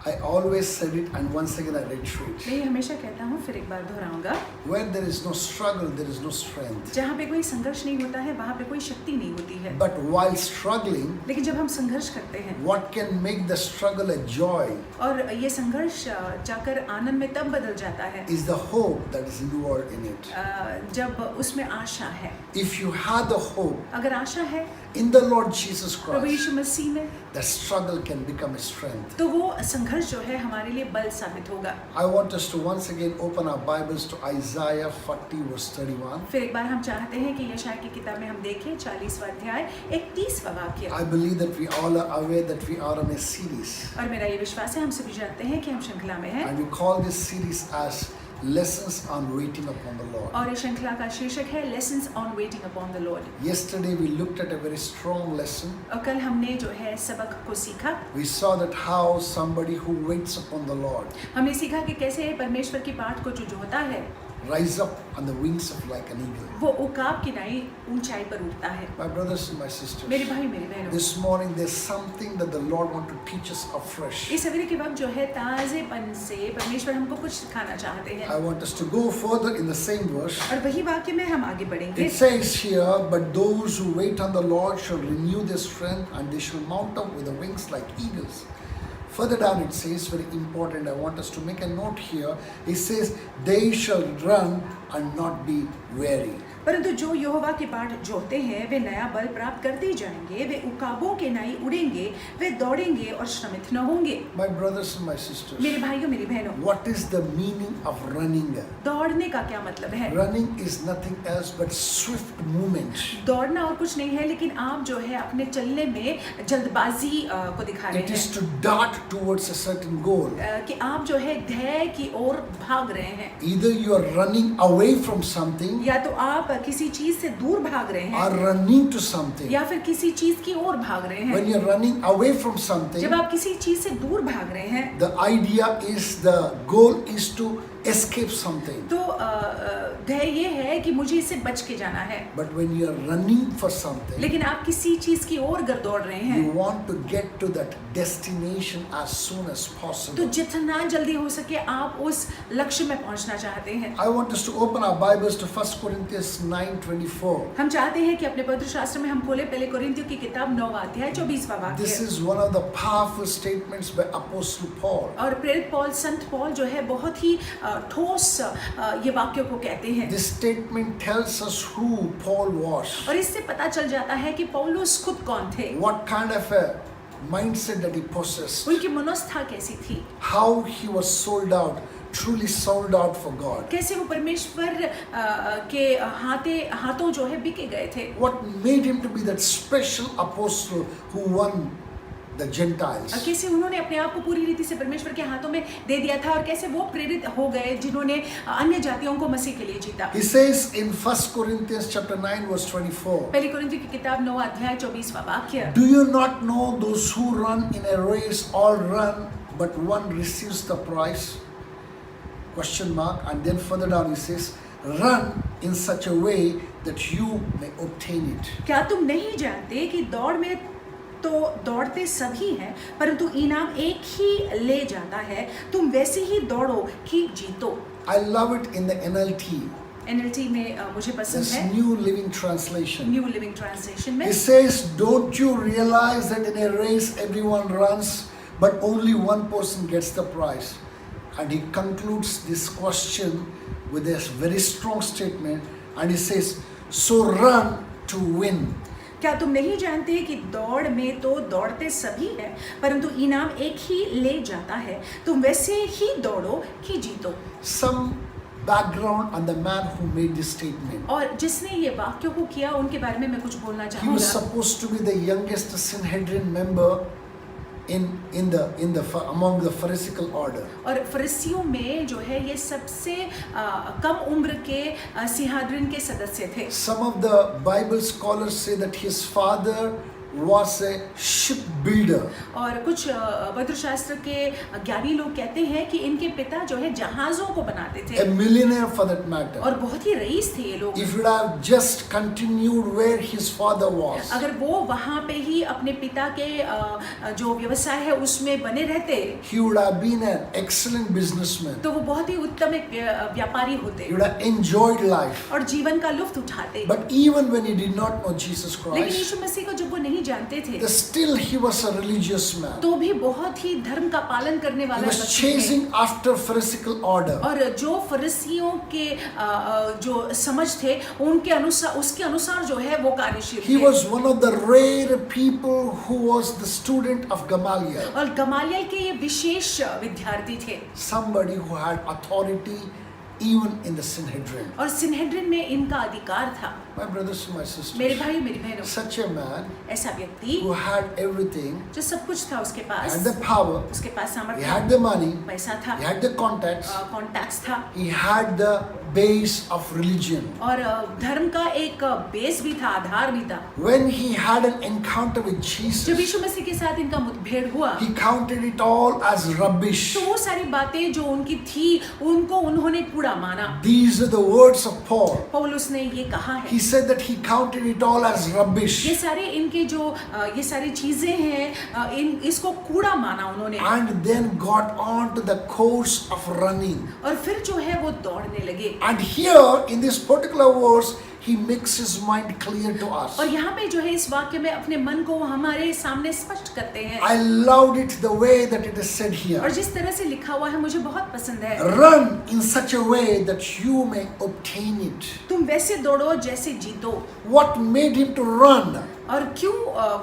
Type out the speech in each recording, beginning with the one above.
I always said it, and once again I reiterate. मैं ये हमेशा कहता हूँ, फिर एक बार दोहराऊंगा, Where there is no struggle, there is no strength. जहाँ पे कोई संघर्ष नहीं होता है वहाँ पे कोई शक्ति नहीं होती है। But while struggling, लेकिन जब हम संघर्ष करते हैं what can make the struggle a joy और ये संघर्ष जाकर आनंद में तब बदल जाता है is the hope that is involved in it. जब उसमें आशा है। If you have the hope अगर आशा है in the Lord Jesus Prabhu Christ, यीशु मसीह में, the struggle can become a strength. तो वो संघर्ष जो है हमारे लिए बल साबित होगा। I want us to once again open our Bibles to Isaiah 40 verse 31. फिर एक बार हम चाहते हैं कि यशायाह की किताब में हम देखें 40वां अध्याय 31वां वाक्य। I believe that we all are aware that we are on a series, और मेरा ये विश्वास है हम सभी जानते हैं कि हम श्रृंखला में हैं and we call this series as Lessons on Waiting Upon the Lord. और इस श्रृंखला का शीर्षक है Lessons on Waiting Upon the Lord। Yesterday we looked at a very strong lesson. और कल हमने जो है सबक को सीखा। We saw that how somebody who waits upon the Lord हमने सीखा कि कैसे परमेश्वर की बाट को जो होता है rise up on the wings of like an eagle. वो उकाब की नाई ऊंचाई पर उड़ता है। My brothers and my sisters, मेरे भाई मेरी बहनों, this morning there's something that the Lord wants to teach us afresh. इस सवेरे के वक्त जो है ताजेपन से परमेश्वर हमको कुछ सिखाना चाहते हैं। I want us to go further in the same verse. और वही वाक्य में हम आगे बढ़ेंगे। It says here, but those who wait on the Lord shall renew their strength, and they shall mount up with the wings like eagles. Further down it says, very important, I want us to make a note here. It says, they shall run and not be weary. परंतु जो यहोवा की बाट जोहते हैं वे नया बल प्राप्त करते जाएंगे, वे उकाबों के नाई उड़ेंगे, वे दौड़ेंगे और श्रमित न होंगे। My brothers and my sisters, मेरे भाइयों मेरी बहनों, what is the meaning of running? दौड़ने का क्या मतलब है? Running is nothing else but swift movement. दौड़ना और कुछ नहीं है, लेकिन आप जो है अपने चलने में जल्दबाजी को दिखा रहे It is हैं to dart towards a certain goal. कि आप जो है ध्येय की ओर भाग रहे हैं। Either you are running away from something या तो आप किसी चीज से दूर भाग रहे or हैं running to something. या फिर किसी चीज की ओर भाग रहे हैं। When you are running away from something, जब आप किसी चीज से दूर भाग रहे हैं the idea is, the goal is to escape something. तो ध्येय ये है कि मुझे इससे बच के जाना है। But when you are running for something, लेकिन आप किसी चीज की ओर अगर दौड़ रहे हैं you want to get to that destination as soon as तो possible. जितना जल्दी हो सके आप उस लक्ष्य में पहुंचना चाहते हैं। I want us to open our Bibles to 1 Corinthians 9:24. हम चाहते हैं कि अपने पवित्र शास्त्र में हम खोले पहले कोरिन्थियों की किताब 9वां अध्याय 24वां This वाक्य। is one of the powerful statements by Apostle Paul. और प्रेरित पौल संत पौल जो है बहुत ही ठोस ये वाक्यों को कहते हैं। This statement tells us who Paul was, और इससे पता चल जाता है कि पौलुस खुद कौन थे, what kind of a mindset that he possessed, उनकी मनोस्था कैसी थी, how he was sold out, truly sold out for God. कैसे वो परमेश्वर के हाथों जो है बिके गए थे। What made him to be that special apostle who won the Gentiles. कैसे उन्होंने अपने आप को पूरी रीति से परमेश्वर के हाथों में दे दिया था और कैसे वो प्रेरित हो गए जिन्होंने अन्य जातियों को मसीह के लिए जीता। He says in 1 Corinthians chapter 9 verse 24. पहली कोरिन्थियों की किताब 9 अध्याय 24वां वाक्य। Do you not know those who run in a race all run, but one receives the prize? Question mark. And then further down he says, run in such a way that you may obtain it. क्या तुम नहीं जानते कि दौड़ में तो दौड़ते सभी हैं परंतु इनाम एक ही ले जाता है, तुम वैसे ही दौड़ो कि जीतो। I love it in the NLT. NLT में मुझे पसंद This है, New Living Translation. New living translation में। It says, don't you realize that in a race everyone runs, but only one person gets the prize? And he concludes this question with a very strong statement, and he says, so run to win. क्या तुम नहीं जानते कि दौड़ में तो दौड़ते सभी हैं परंतु इनाम एक ही ले जाता है, तुम वैसे ही दौड़ो कि जीतो। Some background on the man who made this statement. और जिसने ये वाक्यों को किया उनके बारे में मैं कुछ बोलना He was चाहूँगा। supposed to be the youngest Sanhedrin member among the Pharisaical order. और फरिसियों में जो है ये सबसे कम उम्र के सिंहाद्रिन के सदस्य थे। Some of the Bible scholars say that his father was a shipbuilder. और कुछ पवित्र शास्त्र के ज्ञानी लोग कहते हैं कि इनके पिता जो है जहाजों को बनाते A थे millionaire for that matter. और बहुत ही रईस थे ये लोग। If he would have just continued where his father was, अगर वो वहाँ पे ही अपने पिता के जो व्यवसाय है उसमें बने रहते he would have been an excellent businessman. तो वो बहुत ही उत्तम एक व्यापारी होते He would have enjoyed life. और जीवन का लुत्फ उठाते। But even when he did not know Jesus लेकिन Christ, यीशु मसीह को जब वो नहीं जानते थे still he was a religious man. तो भी बहुत ही धर्म का पालन करने He वाला was व्यक्ति थे। chasing after Pharisaical order. और जो फरीसियों के जो समझ थे उनके अनुसार उसके अनुसार जो है वो कार्यशील He थे। was one of the rare people who was the student of Gamaliel. और गमालियल के ये विशेष विद्यार्थी थे Somebody who had authority even in the Sanhedrin. और सिनहेड्रिन में इनका अधिकार था। My brothers and my मेरे sisters, भाई मेरी बहनों, such a man ऐसा व्यक्ति who had everything, जो सब कुछ था उसके he pass, had the power, उसके पास he सामर्थ्य, had the money, पैसा था, he had the contacts, contacts था he had the base of religion. और धर्म का एक बेस भी था, आधार भी था। When he had an encounter with जब Jesus, यीशु मसीह के साथ इनका मुठभेड़ हुआ he counted it all as rubbish. तो वो सारी बातें जो उनकी थी उनको उन्होंने कूड़ा माना। These are the words of Paul. पौलुस ने ये कहा है, He said that he counted it all as rubbish. ये सारे इनके जो ये सारी चीजें हैं इसको कूड़ा माना उन्होंने And then got on to the course of running. और फिर जो है वो दौड़ने लगे। And here in this particular verse, he makes his mind clear to us. और यहाँ पे जो है इस वाक्य में अपने मन को हमारे सामने स्पष्ट करते हैं। I loved it the way that it is said और here. जिस तरह से लिखा हुआ है मुझे बहुत पसंद है। Run in such a way that you may obtain it. तुम वैसे दौड़ो जैसे जीतो। What made him to run और क्यों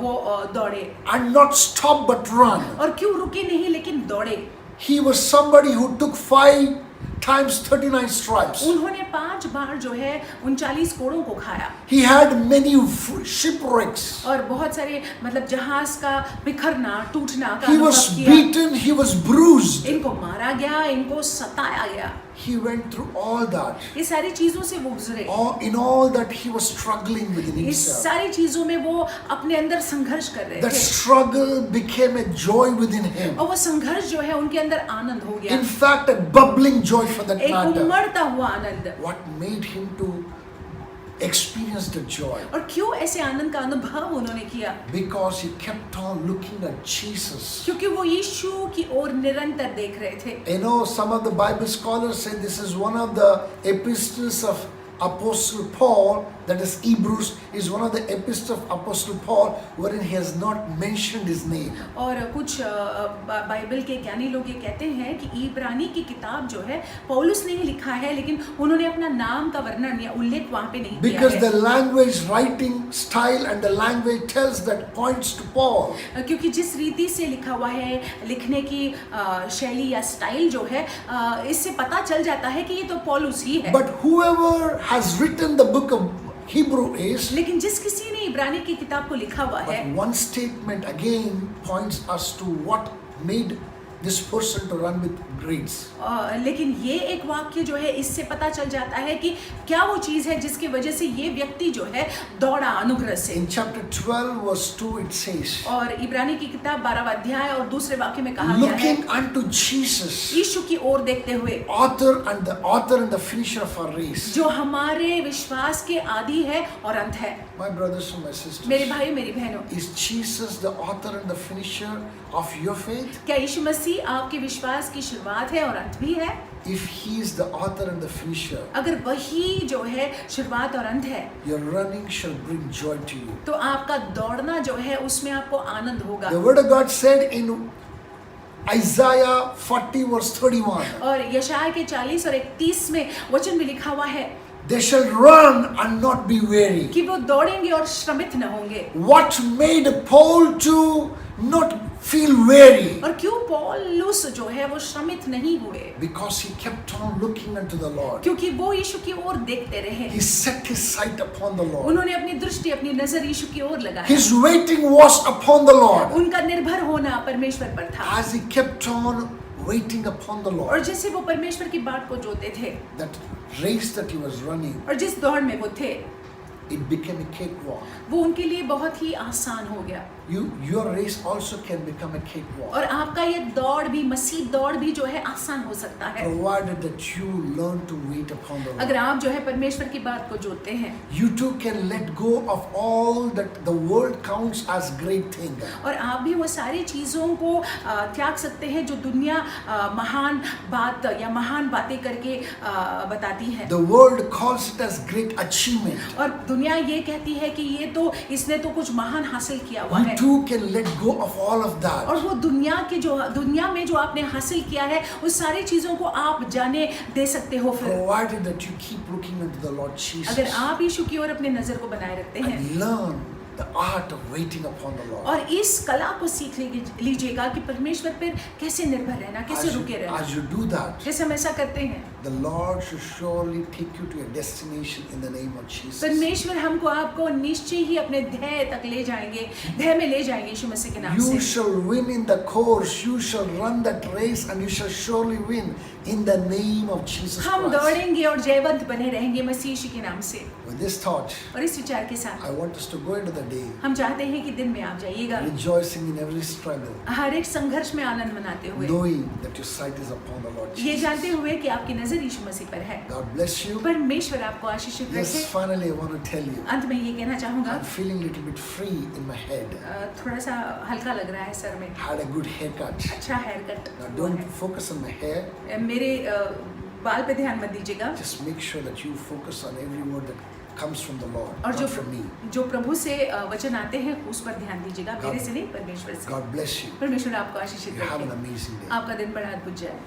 वो दौड़े and not stop but run? और क्यों रुके नहीं लेकिन दौड़े। He was somebody who took 5 times 39 stripes. उन्होंने 5 बार जो है 39 कोड़ों को खाया He had many shipwrecks. और बहुत सारे मतलब जहाज का बिखरना टूटना का He अनुभव was किया। beaten, he was bruised. इनको मारा गया, इनको सताया गया। He went through all that. ये सारी चीजों से वो गुजरे। In all that he was struggling within इस himself. सारी चीजों में वो अपने अंदर संघर्ष कर रहे That थे struggle became a joy within him. और वो संघर्ष जो है उनके अंदर आनंद हो गया, In fact, a bubbling joy for that एक matter. उमड़ता हुआ आनंद। What made him to experience the joy? और क्यों ऐसे आनंद का अनुभव उन्होंने किया? Because he kept on looking at Jesus. क्योंकि वो यीशु की ओर निरंतर देख रहे थे। You know, some of the Bible scholars say this is one of the epistles of Apostle Paul, that is Hebrews, is one of the epistles of Apostle Paul wherein he has not mentioned his name. और कुछ Bible के ज्ञानी लोग ये कहते हैं कि इब्रानी की किताब जो है पौलुस ने ही लिखा है लेकिन उन्होंने अपना नाम का वर्णन या उल्लेख वहाँ पे नहीं किया Because है। the language, writing style and the language tells that points to Paul. क्योंकि जिस रीति से लिखा हुआ है, लिखने की शैली या स्टाइल जो है इससे पता चल जाता है कि ये तो पौलुस ही है। But whoever has written the book of Hebrew is, लेकिन जिस किसी ने इब्रानी की किताब को लिखा हुआ है, but one statement again points us to what made this person to run with grace. लेकिन ये एक वाक्य जो है इससे पता चल जाता है कि क्या वो चीज़ है जिसकी वजह से ये व्यक्ति जो है दौड़ा अनुग्रह से। In chapter 12 verse 2 it says, और इब्रानी की किताब 12वां अध्याय और दूसरे वाक्य में कहा गया है, looking unto Jesus, यीशु की ओर देखते हुए, author and the finisher of our race. जो हमारे विश्वास के आदि है और अंत है। My brothers and my sisters, मेरे भाई मेरी बहनों, is Jesus the author and the finisher of your faith? क्या यीशु मसीह आपके विश्वास की शुरुआत है और अंत भी है? If he is the author and the finisher, अगर वही जो है शुरुआत और अंत है, your running shall bring joy to you. तो आपका दौड़ना जो है उसमें आपको आनंद होगा। The word of God said in Isaiah 40 verse 31, और यशायाह के 40 और 31 में वचन में लिखा हुआ है they shall run and not be weary. कि वो दौड़ेंगे और श्रमित न होंगे। What made Paul to not feel weary? और क्यों पौलुस जो है वो श्रमित नहीं हुए? Because he kept on looking unto the Lord. क्योंकि वो यीशु की ओर देखते रहे। He set his sight upon the Lord. उन्होंने अपनी दृष्टि, अपनी नजर यीशु की ओर लगाई। His waiting was upon the Lord. उनका निर्भर होना परमेश्वर पर था। As he kept on waiting upon the और Lord, जैसे वो परमेश्वर की बाट को जोते थे that race that he was running, और जिस दौड़ में वो थे, it became a cakewalk. वो उनके लिए बहुत ही आसान हो गया। Your race also can become a cakewalk, और आपका ये दौड़ भी, मसीह दौड़ भी जो है आसान हो सकता है, provided that you learn to wait upon the अगर Lord. आप जो है परमेश्वर की बात को जोड़ते हैं। You too can let go of all that the world counts as great thing. और आप भी वो सारी चीज़ों को त्याग सकते हैं जो दुनिया महान बात या महान बातें करके बताती है। The world calls it as great achievement. और दुनिया ये कहती है कि ये तो इसने तो कुछ महान हासिल किया हुआ You है। too can let go of all of और that, वो दुनिया में जो आपने हासिल किया है उस सारी चीज़ों को आप जाने दे सकते हो फिर, provided that you keep looking unto the Lord अगर Jesus आप यीशु की ओर अपने नज़र को बनाए रखते हैं and learn the art of waiting upon the Lord. और इस कला को सीख लीजिएगा कि परमेश्वर पर कैसे निर्भर रहना, कैसे रुके रहना। As you do that, जैसे हम ऐसा करते हैं, the Lord should surely take you to your destination in the name of Jesus. परमेश्वर हमको आपको निश्चय ही अपने ध्येय तक ले जाएंगे, ध्येय में ले जाएंगे यीशु मसीह के नाम You से। shall win in the course, you shall run that race, and you shall surely win in the name of Jesus हम Christ. दौड़ेंगे और जयवंत बने रहेंगे मसीह यीशु के नाम से। With this thought, और इस विचार के साथ I want us to go into the day हम चाहते हैं कि दिन में आप जाइएगा rejoicing in every struggle, हर एक संघर्ष में आनंद मनाते हुए, knowing that your sight is upon the Lord ये Jesus. जानते हुए कि आपकी नजर यीशु मसीह पर है। God bless you. परमेश्वर आपको आशीषित Yes, रखे। finally, I want to tell you, अंत में ये कहना चाहूँगा, I'm feeling a little bit free in my head. थोड़ा सा हल्का लग रहा है सर में, Had a good haircut. अच्छा हेयर कट Now, हुआ don't है। focus on my hair. मेरे बाल पे ध्यान मत दीजिएगा, Just make sure that you focus on every word that comes from the Lord, और not from me. जो प्रभु से वचन आते हैं उस पर ध्यान दीजिएगा, God- मेरे से नहीं, परमेश्वर से। God bless you. परमेश्वर आपको आशीषित You have रखे, an amazing day. आपका दिन बड़ा अद्भुत जाए।